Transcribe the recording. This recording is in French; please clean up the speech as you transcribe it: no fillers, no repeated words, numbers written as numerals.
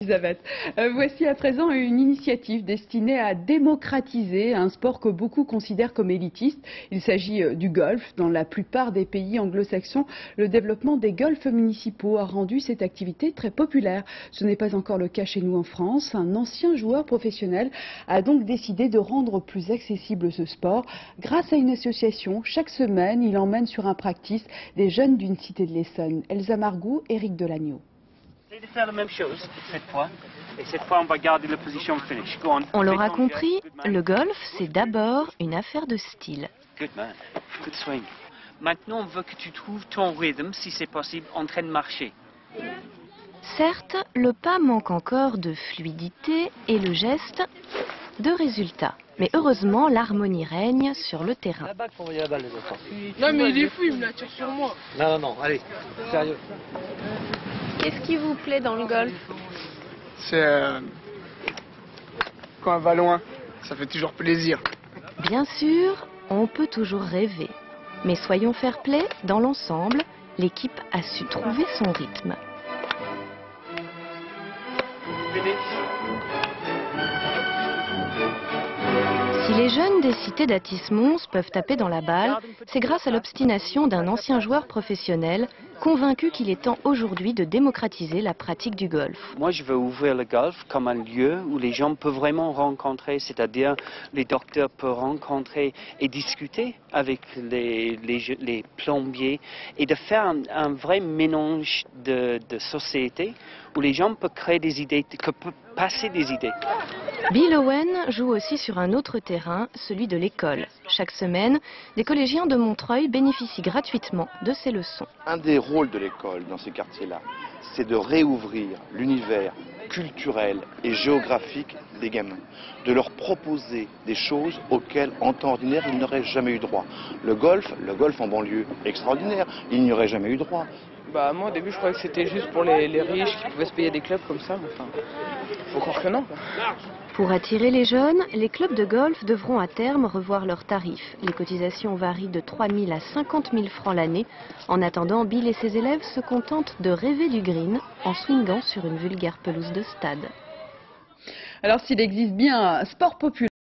Elisabeth, voici à présent une initiative destinée à démocratiser un sport que beaucoup considèrent comme élitiste. Il s'agit du golf. Dans la plupart des pays anglo-saxons, le développement des golfs municipaux a rendu cette activité très populaire. Ce n'est pas encore le cas chez nous en France. Un ancien joueur professionnel a donc décidé de rendre plus accessible ce sport. Grâce à une association, chaque semaine, il emmène sur un practice des jeunes d'une cité de l'Essonne. Elsa Margou, Éric Delagneau. De faire la même chose cette fois, et cette fois on va garder la position finish. Go on. On l'aura compris, le golf, c'est d'abord une affaire de style. Good man, good swing. Maintenant, on veut que tu trouves ton rythme, si c'est possible, en train de marcher. Certes, le pas manque encore de fluidité et le geste de résultat. Mais heureusement, l'harmonie règne sur le terrain. La balle pour envoyer la balle, les enfants. Non mais il est fou, il me la tire sur moi. Non, allez, sérieux. Qu'est-ce qui vous plaît dans le golf? C'est quand on va loin, ça fait toujours plaisir. Bien sûr, on peut toujours rêver. Mais soyons fair-play, dans l'ensemble, l'équipe a su trouver son rythme. Si les jeunes des cités d'Athis-Mons peuvent taper dans la balle, c'est grâce à l'obstination d'un ancien joueur professionnel, convaincu qu'il est temps aujourd'hui de démocratiser la pratique du golf. Moi, je veux ouvrir le golf comme un lieu où les gens peuvent vraiment rencontrer, c'est-à-dire les docteurs peuvent rencontrer et discuter avec les plombiers et de faire un vrai mélange de société où les gens peuvent créer des idées, peuvent passer des idées. Bill Owen joue aussi sur un autre terrain, celui de l'école. Chaque semaine, des collégiens de Montreuil bénéficient gratuitement de ces leçons. Un des rôles de l'école dans ces quartiers-là, c'est de réouvrir l'univers culturel et géographique des gamins, de leur proposer des choses auxquelles, en temps ordinaire, ils n'auraient jamais eu droit. Le golf en banlieue, extraordinaire, ils n'y auraient jamais eu droit. Bah moi au début je croyais que c'était juste pour les riches qui pouvaient se payer des clubs comme ça, mais enfin, faut croire que non. Pour attirer les jeunes, les clubs de golf devront à terme revoir leurs tarifs. Les cotisations varient de 3 000 à 50 000 francs l'année. En attendant, Bill et ses élèves se contentent de rêver du green en swingant sur une vulgaire pelouse de stade. Alors s'il existe bien un sport populaire,